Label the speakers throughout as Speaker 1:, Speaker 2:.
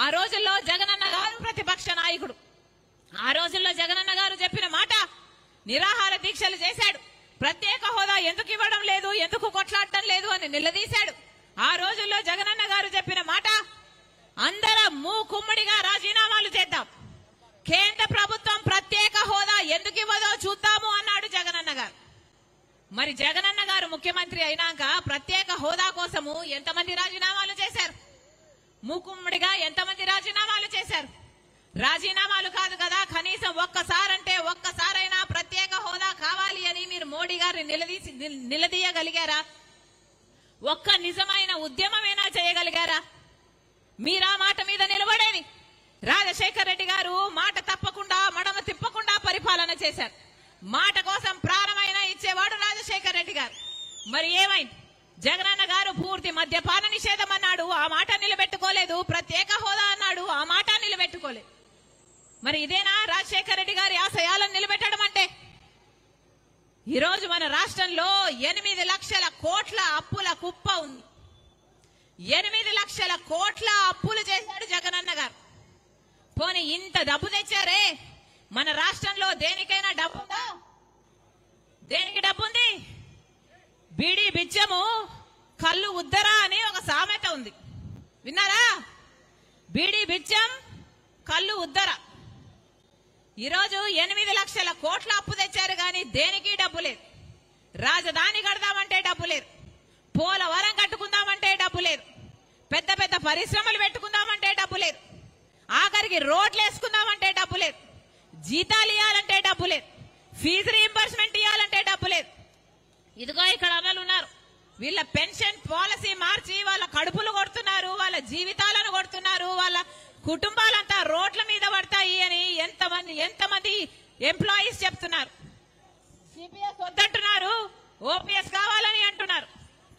Speaker 1: ఆ రోజుల్లో జగనన్న గారు ప్రతిపక్ష నాయకుడు. ఆ రోజుల్లో జగనన్న గారు చెప్పిన మాట, నిరాహార దీక్షలు చేశాడు. ప్రత్యేక హోదా ఎందుకు ఇవ్వడం లేదు, ఎందుకు కొట్లాడటం లేదు అని నిలదీశాడు. ఆ రోజుల్లో జగనన్న గారు చెప్పిన మాట, అందరం మూకుమ్మడిగా రాజీనామాలు చేద్దాం, కేంద్ర ప్రభుత్వం ప్రత్యేక హోదా ఎందుకు ఇవ్వదో చూద్దాము అన్నాడు జగనన్న గారు. మరి జగనన్న గారు ముఖ్యమంత్రి అయినాక ప్రత్యేక హోదా కోసము ఎంతమంది రాజీనామాలు చేశారు? మూకుమ్మడిగా ఎంతమంది రాజీనామాలు చేశారు? రాజీనామాలు కాదు కదా, కనీసం ఒక్కసారైనా ప్రత్యేక హోదా కావాలి అని మీరు మోడీ గారిని నిలదీయగలిగారా? ఒక్క నిజమైన ఉద్యమమైనా చేయగలిగారా? మీరా మాట మీద నిలబడేది. రాజశేఖర రెడ్డి గారు మాట తప్పకుండా మడమ తిప్పకుండా పరిపాలన చేశారు. మాట కోసం ప్రాణమైన ఇచ్చేవాడు రాజశేఖర రెడ్డి గారు. మరి ఏమైంది? జగనన్న గారు పూర్తి మద్యపాన నిషేధం అన్నాడు, ఆ మాట నిలబెట్టుకోలేదు. ప్రత్యేక హోదా అన్నాడు, ఆ మాట నిలబెట్టుకోలేదు. మరి ఇదేనా రాజశేఖర రెడ్డి గారి ఆశయాలను నిలబెట్టడం అంటే? ఈరోజు మన రాష్ట్రంలో 8 లక్షల కోట్ల అప్పుల కుప్ప ఉంది. 8 లక్షల కోట్ల అప్పులు చేశాడు జగనన్న గారు. పోనీ ఇంత డబ్బు తెచ్చారే, మన రాష్ట్రంలో దేనికైనా డబ్బుందా? దేనికి డబ్బుంది? బీడీ బిచ్చము కళ్ళు ఉద్దరా అని ఒక సామెత ఉంది, విన్నారా? బీడీ బిచ్చం కళ్ళు ఉద్దర. ఈరోజు 8 లక్షల కోట్ల అప్పు తెచ్చారు కానీ దేనికి డబ్బు లేదు. రాజధాని కడదామంటే డబ్బు లేదు, పోలవరం కట్టుకుందామంటే డబ్బు లేదు, పెద్ద పెద్ద పరిశ్రమలు పెట్టుకుందామంటే డబ్బు లేదు, ఆఖరికి రోడ్లు వేసుకుందామంటే డబ్బు లేదు, జీతాలు ఇవ్వాలంటే డబ్బు లేదు, ఫీజు రీయింబర్స్మెంట్ ఇవ్వాలంటే డబ్బు లేదు. ఇదిగో ఇక్కడ అన్నలు ఉన్నారు, వీళ్ళ పెన్షన్ పాలసీ మార్చి వాళ్ళ కడుపులు కొడుతున్నారు, వాళ్ళ జీవితాలను కొడుతున్నారు, వాళ్ళ కుటుంబాలంతా రోడ్ల మీద పడతాయి అని ఎంతమంది ఎంప్లాయీస్ చెప్తున్నారు. సిపిఎస్ వద్దంటున్నారు, ఓపీఎస్ కావాలని అంటున్నారు.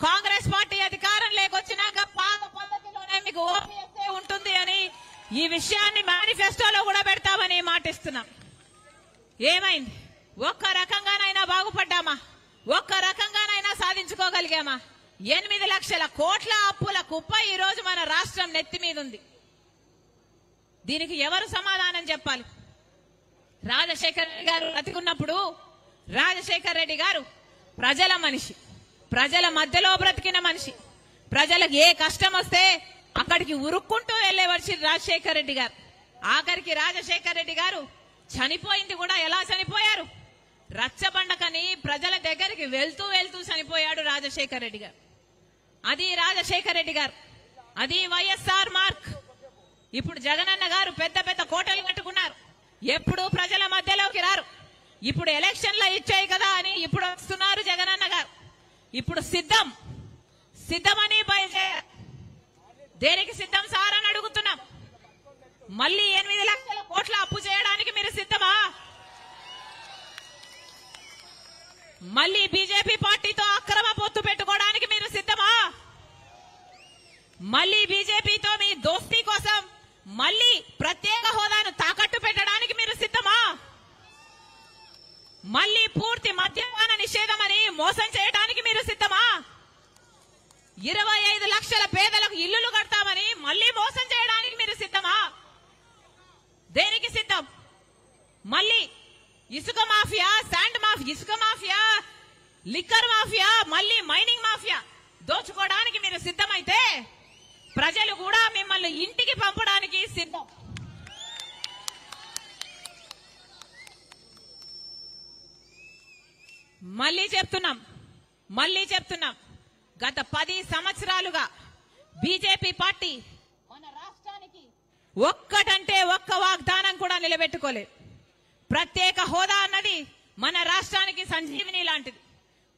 Speaker 1: కాంగ్రెస్ పార్టీ అధికారం లేకొచ్చినాక పాత పద్ధతిలోనే మీకు ఓపీఎస్ ఉంటుంది అని ఈ విషయాన్ని మేనిఫెస్టోలో కూడా పెడతామని మాటిస్తున్నాం. ఏమైంది? ఒక్క రకంగానైనా బాగుపడ్డామా? ఒక్క రకంగానైనా సాధించుకోగలిగామా? 8 లక్షల కోట్ల అప్పుల కుప్ప ఈ రోజు మన రాష్ట్రం నెత్తి మీద ఉంది. దీనికి ఎవరు సమాధానం చెప్పాలి? రాజశేఖర రెడ్డి గారు బ్రతికున్నప్పుడు రాజశేఖర రెడ్డి గారు ప్రజల మనిషి, ప్రజల మధ్యలో బ్రతికిన మనిషి. ప్రజలకు ఏ కష్టం వస్తే అక్కడికి ఉరుక్కుంటూ వెళ్లే మనిషి రాజశేఖర రెడ్డి గారు. ఆఖరికి రాజశేఖర రెడ్డి గారు చనిపోయింది కూడా ఎలా చనిపోయారు? రచ్చబండకని ప్రజల దగ్గరికి వెళ్తూ చనిపోయాడు రాజశేఖర రెడ్డి గారు. అది రాజశేఖర రెడ్డి గారు, అది వైఎస్ఆర్ మార్క్. ఇప్పుడు జగనన్న గారు పెద్ద పెద్ద కోటలు కట్టుకున్నారు, ఎప్పుడు ప్రజల మధ్యలోకి రారు. ఇప్పుడు ఎలక్షన్లో ఇచ్చాయి కదా అని ఇప్పుడు వస్తున్నారు జగనన్న గారు. ఇప్పుడు సిద్ధమని బయలుదేరారు. దేనికి సిద్ధం సార్ అని అడుగుతున్నాం. మళ్ళీ 8 లక్షల కోట్ల అప్పు చేయడానికి మీరు సిద్ధమా? మళ్ళీ బీజేపీ పార్టీతో అక్రమ పొత్తు పెట్టుకోవడానికి మీరు సిద్ధమా? మళ్ళీ బీజేపీతో మీ దోస్తీ కోసం మళ్ళీ ప్రత్యేక హోదాను తాకట్టు పెట్టడానికి మీరు సిద్ధమా? మళ్ళీ పూర్తి మద్యపాన నిషేధం అని మోసం చేయడానికి మీరు సిద్ధమా? 25 లక్షల పేదలకు ఇల్లులు కడతామని మళ్ళీ మోసం చేయడానికి మీరు సిద్ధమా? దేనికి సిద్ధం? మళ్ళీ ఇసుక మాఫియా, శాండ్ మాఫియా, ఇసుక మాఫియా, లిక్కర్ మాఫియా, మళ్ళీ మైనింగ్ మాఫియా దోచుకోవడానికి మీరు సిద్ధమైతే ప్రజలు కూడా మిమ్మల్ని ఇంటికి పంపడానికి సిద్ధం. మళ్ళీ చెప్తున్నాం గత 10 సంవత్సరాలుగా బీజేపీ పార్టీ మన రాష్ట్రానికి ఒక్కటంటే ఒక్క వాగ్దానం కూడా నిలబెట్టుకోలేదు. ప్రత్యేక హోదా అన్నది మన రాష్ట్రానికి సంజీవిని లాంటిది.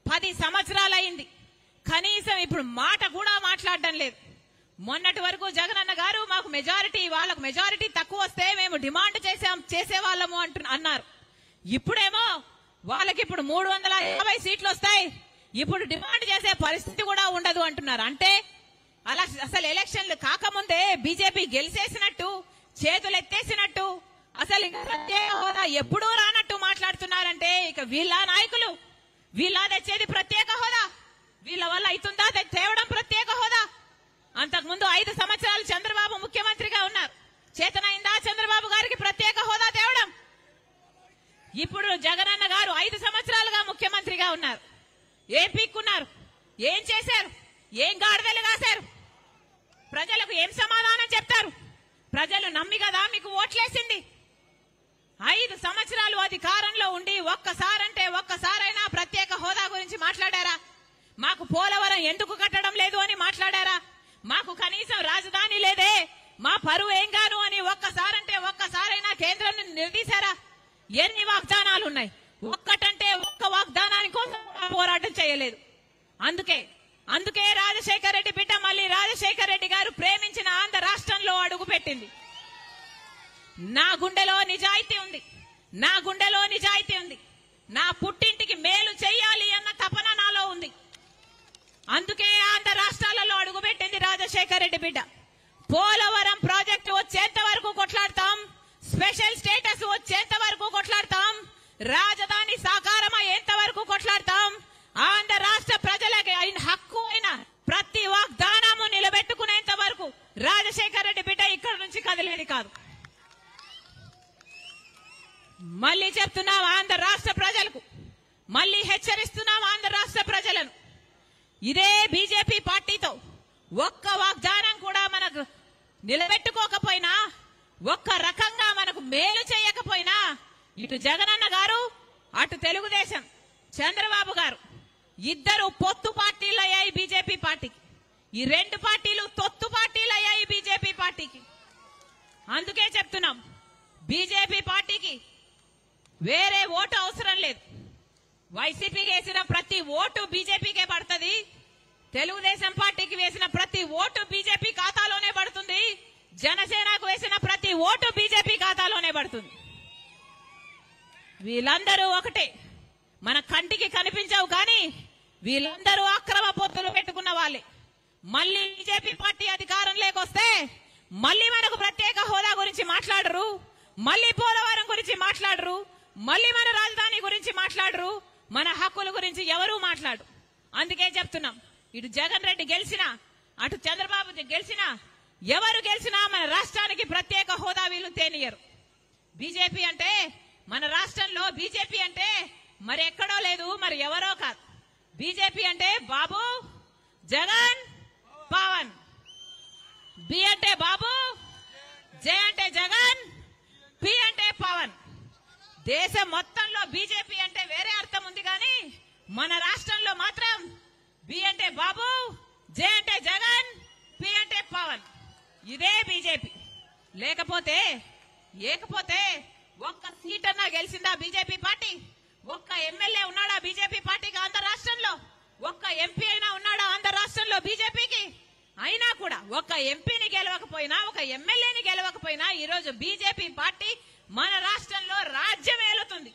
Speaker 1: 10 సంవత్సరాలైంది, కనీసం ఇప్పుడు మాట కూడా మాట్లాడడం లేదు. మొన్నటి వరకు జగనన్న గారు మాకు మెజారిటీ, వాళ్ళకు మెజారిటీ తక్కువ వస్తే మేము డిమాండ్ చేసేవాళ్ళము అన్నారు. ఇప్పుడేమో వాళ్ళకి ఇప్పుడు 350 సీట్లు వస్తాయి, ఇప్పుడు డిమాండ్ చేసే పరిస్థితి కూడా ఉండదు అంటున్నారు. అంటే అలా అసలు ఎలక్షన్లు కాకముందే బీజేపీ గెలిచేసినట్టు, చేతులు ఎత్తేసినట్టు, అసలు ఇంకా ప్రత్యేక హోదా ఎప్పుడూ రానట్టు మాట్లాడుతున్నారంటే ఇక వీళ్ళ నాయకులు, వీళ్ళ తెచ్చేది ప్రత్యేక హోదా? వీళ్ళ వల్ల అవుతుందా తేవడం ప్రత్యేక హోదా? అంతకుముందు 5 సంవత్సరాలు చంద్రబాబు ముఖ్యమంత్రిగా ఉన్నారు. ఉన్నారు, ఏం పీక్కున్నారు, ఏం చేశారు, ఏం గాడిదలు కాశారు, ప్రజలకు ఏం సమాధానం చెప్తారు? ప్రజలు నమ్మి కదా మీకు ఓట్లేసింది. 5 సంవత్సరాలు అధికారంలో ఉండి ఒక్కసారైనా ప్రత్యేక హోదా గురించి మాట్లాడారా? మాకు పోలవరం ఎందుకు కట్టడం లేదు అని మాట్లాడారా? మాకు కనీసం రాజధాని లేదే, మా పరువు ఏం గాను అని ఒక్కసారైనా కేంద్రం నిలదీశారా? ఎన్ని వాగ్దానాలు ఉన్నాయి, ఒక్క వాగ్దానాని కోసం పోరాటం చేయలేదు. అందుకే రాజశేఖర రెడ్డి బిడ్డ మళ్ళీ రాజశేఖర రెడ్డి గారు ప్రేమించిన ఆంధ్ర రాష్ట్రంలో అడుగు పెట్టింది. నా గుండెలో నిజాయితీ ఉంది, నా పుట్టింటికి మేలు చెయ్యాలి అన్న తపన నాలో ఉంది. అందుకే ఆంధ్ర రాష్ట్రాలలో అడుగుపెట్టింది రాజశేఖర రెడ్డి బిడ్డ. పోలవరం ప్రాజెక్టు వచ్చేంత వరకు కొట్లాడతాం, స్పెషల్ స్టేటస్ వచ్చేంత వరకు కొట్లాడతాం, రాజధాని సాకారం అయ్యేంత వరకు కొట్లాడతాం, ఆంధ్ర రాష్ట్ర ప్రజలకి హక్కు అయిన ప్రతి వాగ్దానము నిలబెట్టుకునేంత వరకు రాజశేఖర రెడ్డి బిడ్డ ఇక్కడ నుంచి కదిలేది కాదు. మళ్ళీ చెప్తున్నాం ఆంధ్ర రాష్ట్ర ప్రజలకు, మళ్ళీ హెచ్చరిస్తున్నాం ఆంధ్ర రాష్ట్ర ప్రజలను, ఇదే బీజేపీ పార్టీతో ఒక్క వాగ్దానం కూడా మనకు నిలబెట్టుకోకపోయినా, ఒక్క రకంగా మనకు మేలు చేయకపోయినా, ఇటు జగనన్న గారు అటు తెలుగుదేశం చంద్రబాబు గారు ఇద్దరు పొత్తు పార్టీలు అయ్యాయి బీజేపీ పార్టీకి. ఈ 2 పార్టీలు తొత్తు పార్టీలు అయ్యాయి బీజేపీ పార్టీకి. అందుకే చెప్తున్నాం బీజేపీ పార్టీకి వేరే ఓటు అవసరం లేదు. వైసీపీకి వేసిన ప్రతి ఓటు బీజేపీకే పడుతుంది, తెలుగుదేశం పార్టీకి వేసిన ప్రతి ఓటు బీజేపీ ఖాతాలోనే పడుతుంది, జనసేనకు వేసిన ప్రతి ఓటు బీజేపీ ఖాతాలోనే పడుతుంది. వీళ్ళందరూ ఒకటే, మన కంటికి కనిపించవు కానీ వీళ్ళందరూ అక్రమ పొత్తులు పెట్టుకున్న వాళ్ళే. మళ్ళీ బీజేపీ పార్టీ అధికారం లేకొస్తే మళ్ళీ మనకు ప్రత్యేక హోదా గురించి మాట్లాడరు, మళ్ళీ పోలవరం గురించి మాట్లాడరు, మళ్ళీ మన రాజధాని గురించి మాట్లాడరు, మన హక్కుల గురించి ఎవరూ మాట్లాడరు. అందుకే చెప్తున్నాం ఇటు జగన్ రెడ్డి గెలిచినా అటు చంద్రబాబు గెలిచినా ఎవరు గెలిచినా మన రాష్ట్రానికి ప్రత్యేక హోదా వీళ్ళు తేనియరు. బీజేపీ అంటే మన రాష్ట్రంలో బీజేపీ అంటే మరి ఎక్కడో లేదు, మరి ఎవరో కాదు. బీజేపీ అంటే బాబు, జగన్, పవన్. బి అంటే బాబు, జే అంటే జగన్, పి అంటే పవన్. దేశం మొత్తంలో బీజేపీ అంటే వేరే అర్థం ఉంది కానీ మన రాష్ట్రంలో మాత్రం బి అంటే బాబు, జే అంటే జగన్, పి అంటే పవన్. ఇదే బీజేపీ. లేకపోతే ఒక్క సీట్ అన్నా గెలిచిందా బీజేపీ పార్టీ? ఒక్క ఎమ్మెల్యే ఉన్నాడా బీజేపీ పార్టీకి ఆంధ్ర రాష్ట్రంలో? ఒక్క ఎంపీ అయినా ఉన్నాడా ఆంధ్ర రాష్ట్రంలో బీజేపీకి? అయినా కూడా ఒక్క ఎంపీని గెలవకపోయినా, ఒక ఎమ్మెల్యేని గెలవకపోయినా ఈరోజు బీజేపీ పార్టీ మన రాష్ట్రంలో రాజ్యం ఏలుతుంది.